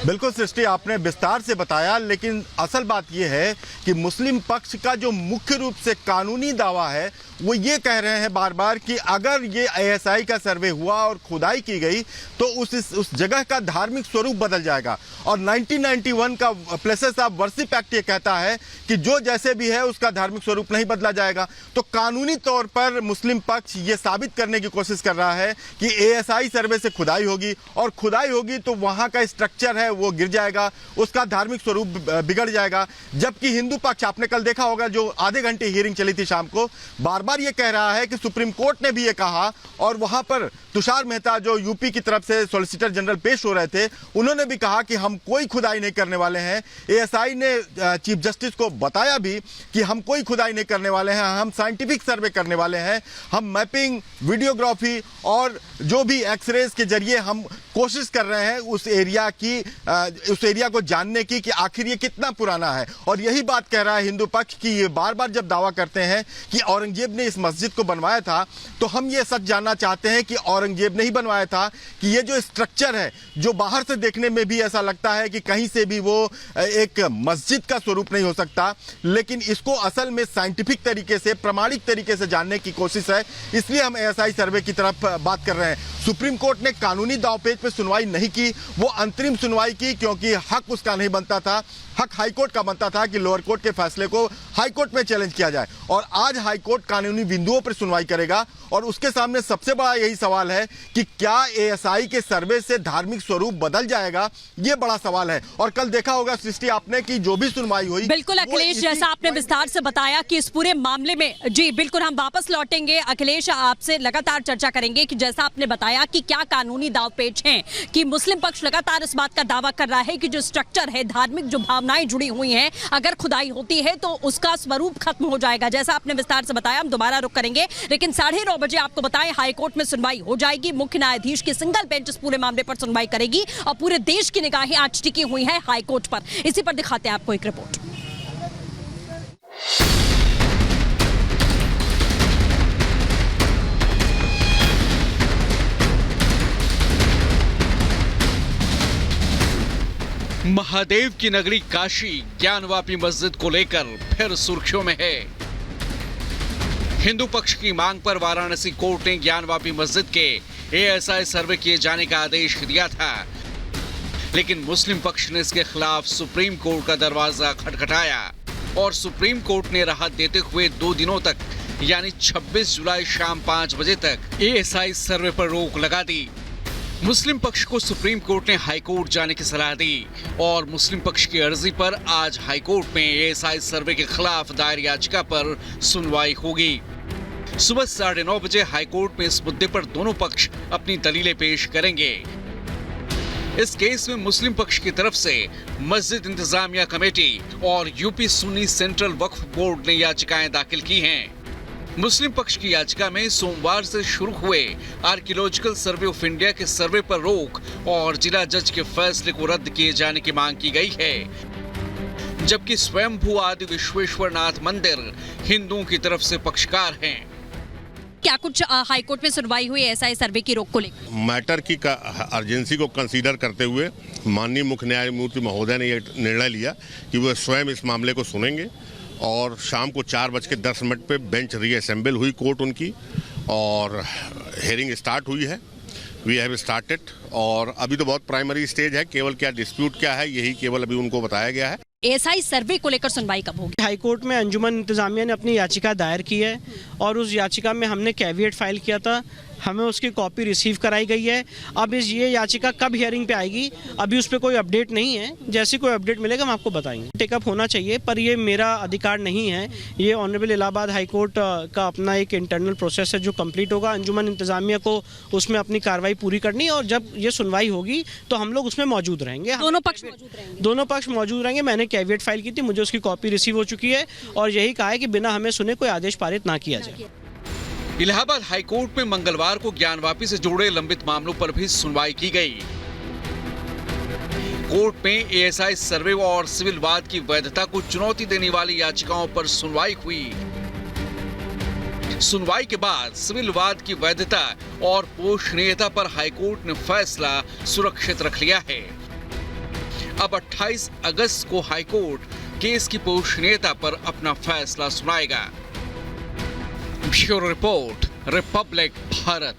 बिल्कुल सृष्टि, आपने विस्तार से बताया, लेकिन असल बात यह है कि मुस्लिम पक्ष का जो मुख्य रूप से कानूनी दावा है वो ये कह रहे हैं बार बार कि अगर ये ASI का सर्वे हुआ और खुदाई की गई तो उस जगह का धार्मिक स्वरूप बदल जाएगा। और 1991 का प्लेसेस ऑफ वर्शिप एक्ट ये कहता है कि जो जैसे भी है उसका धार्मिक स्वरूप नहीं बदला जाएगा। तो कानूनी तौर पर मुस्लिम पक्ष ये साबित करने की कोशिश कर रहा है कि ASI सर्वे से खुदाई होगी, और खुदाई होगी तो वहाँ का स्ट्रक्चर है वो गिर जाएगा, उसका धार्मिक स्वरूप बिगड़ जाएगा। जबकि हिंदू पक्ष, आपने कल देखा होगा जो आधे घंटे हियरिंग चली थी शाम को, बार ये कह रहा है कि सुप्रीम कोर्ट ने भी ये कहा, और वहां पर तुषार मेहता जो यूपी की तरफ से सॉलिसिटर जनरल पेश हो रहे थे, उन्होंने भी कहा कि हम कोई खुदाई नहीं करने वाले हैं। ASI ने चीफ जस्टिस को बताया भी कि हम कोई खुदाई नहीं करने वाले हैं, हम साइंटिफिक सर्वे करने वाले हैं, हम मैपिंग, वीडियोग्राफी और जो भी एक्सरेज के जरिए हम कोशिश कर रहे हैं उस एरिया को जानने की कि आखिर ये कितना पुराना है। और यही बात कह रहा है हिंदू पक्ष कि ये बार बार जब दावा करते हैं कि औरंगजेब ने इस मस्जिद को बनवाया था, तो हम ये सच जानना चाहते हैं कि औरंगजेब ने ही बनवाया था कि ये जो स्ट्रक्चर है जो बाहर से देखने में भी ऐसा लगता है कि कहीं से भी वो एक मस्जिद का स्वरूप नहीं हो सकता, लेकिन इसको असल में साइंटिफिक तरीके से, प्रामाणिक तरीके से जानने की कोशिश है। इसलिए हम ASI सर्वे की तरफ बात कर रहे हैं। सुप्रीम कोर्ट ने कानूनी दांवपेच पे सुनवाई नहीं की, वो अंतरिम सुनवाई की, क्योंकि हक उसका नहीं बनता था। हक हाईकोर्ट का बनता था कि लोअर कोर्ट के फैसले को हाईकोर्ट में चैलेंज किया जाए, और आज हाईकोर्ट कानूनी बिंदुओं पर सुनवाई करेगा। और उसके सामने सबसे बड़ा यही सवाल है कि क्या ASI के सर्वे से धार्मिक स्वरूप बदल जाएगा, ये बड़ा सवाल है। और कल देखा होगा सृष्टि आपने कि जो भी सुनवाई हुई, बिल्कुल अखिलेश, जैसा आपने विस्तार से बताया कि इस पूरे मामले में, जी बिल्कुल हम वापस लौटेंगे अखिलेश, आपसे लगातार चर्चा करेंगे कि जैसा आपने बताया कि क्या कानूनी दांवपेच हैं कि मुस्लिम पक्ष लगातार इस बात का दावा कर रहा है कि जो स्ट्रक्चर है, धार्मिक जो भावनाएं जुड़ी हुई हैं, अगर खुदाई होती है तो उसका स्वरूप खत्म हो जाएगा। जैसा आपने विस्तार से बताया, हम दोबारा रुक करेंगे, लेकिन 9:30 बजे आपको बताएं हाईकोर्ट में सुनवाई हो जाएगी। मुख्य न्यायाधीश की सिंगल बेंच इस पूरे मामले पर सुनवाई करेगी और पूरे देश की निगाहें आज टिकी हुई हैं हाईकोर्ट पर। इसी पर दिखाते हैं आपको एक रिपोर्ट। महादेव की नगरी काशी ज्ञानवापी मस्जिद को लेकर फिर सुर्खियों में है। हिंदू पक्ष की मांग पर वाराणसी कोर्ट ने ज्ञानवापी मस्जिद के ASI सर्वे किए जाने का आदेश दिया था, लेकिन मुस्लिम पक्ष ने इसके खिलाफ सुप्रीम कोर्ट का दरवाजा खटखटाया और सुप्रीम कोर्ट ने राहत देते हुए 2 दिनों तक यानी 26 जुलाई शाम 5 बजे तक ASI सर्वे पर रोक लगा दी। मुस्लिम पक्ष को सुप्रीम कोर्ट ने हाईकोर्ट जाने की सलाह दी और मुस्लिम पक्ष की अर्जी पर आज हाईकोर्ट में ASI सर्वे के खिलाफ दायर याचिका पर सुनवाई होगी। सुबह 9:30 बजे हाईकोर्ट में इस मुद्दे पर दोनों पक्ष अपनी दलीलें पेश करेंगे। इस केस में मुस्लिम पक्ष की तरफ से मस्जिद इंतजामिया कमेटी और यूपी सुन्नी सेंट्रल वक्फ बोर्ड ने याचिकाएं दाखिल की हैं। मुस्लिम पक्ष की याचिका में सोमवार से शुरू हुए आर्कियोलॉजिकल सर्वे ऑफ इंडिया के सर्वे पर रोक और जिला जज के फैसले को रद्द किए जाने की मांग की गई है, जबकि स्वयंभू आदि विश्वेश्वरनाथ मंदिर हिंदुओं की तरफ से पक्षकार हैं। क्या कुछ हाईकोर्ट में सुनवाई हुई ASI सर्वे की रोक को लेकर? मैटर की अर्जेंसी को कंसीडर करते हुए माननीय मुख्य न्यायमूर्ति महोदय ने यह निर्णय लिया कि वह स्वयं इस मामले को सुनेंगे और शाम को 4:10 पे बेंच रीअसेंबल हुई कोर्ट उनकी और हियरिंग स्टार्ट हुई है। वी हैव स्टार्टेड और अभी तो बहुत प्राइमरी स्टेज है, केवल क्या डिस्प्यूट क्या है यही केवल अभी उनको बताया गया है। ASI सर्वे को लेकर सुनवाई कब होगी? हाईकोर्ट में अंजुमन इंतजामिया ने अपनी याचिका दायर की है और उस याचिका में हमने कैविएट फाइल किया था, हमें उसकी कॉपी रिसीव कराई गई है। अब ये याचिका कब हियरिंग पे आएगी अभी उस पर कोई अपडेट नहीं है, जैसे कोई अपडेट मिलेगा हम आपको बताएंगे। टेकअप होना चाहिए पर ये मेरा अधिकार नहीं है, ये ऑनरेबल इलाहाबाद हाईकोर्ट का अपना एक इंटरनल प्रोसेस है जो कंप्लीट होगा। अंजुमन इंतजामिया को उसमें अपनी कार्रवाई पूरी करनी और जब ये सुनवाई होगी तो हम लोग उसमें मौजूद रहेंगे। दोनों पक्ष मौजूद रहेंगे? दोनों पक्ष मौजूद रहेंगे। मैंने कैविएट फाइल की थी, मुझे उसकी कॉपी रिसीव हो चुकी है और यही कहा है कि बिना हमें सुने कोई आदेश पारित ना किया जाए। इलाहाबाद हाईकोर्ट में मंगलवार को ज्ञानवापी से जुड़े लंबित मामलों पर भी सुनवाई की गई। कोर्ट में ASI सर्वे और सिविल वाद की वैधता को चुनौती देने वाली याचिकाओं पर सुनवाई हुई। सुनवाई के बाद सिविल वाद की वैधता और पोषणीयता पर हाईकोर्ट ने फैसला सुरक्षित रख लिया है। अब 28 अगस्त को हाईकोर्ट केस की पोषणीयता पर अपना फैसला सुनाएगा। Bureau report, Republic Bharat.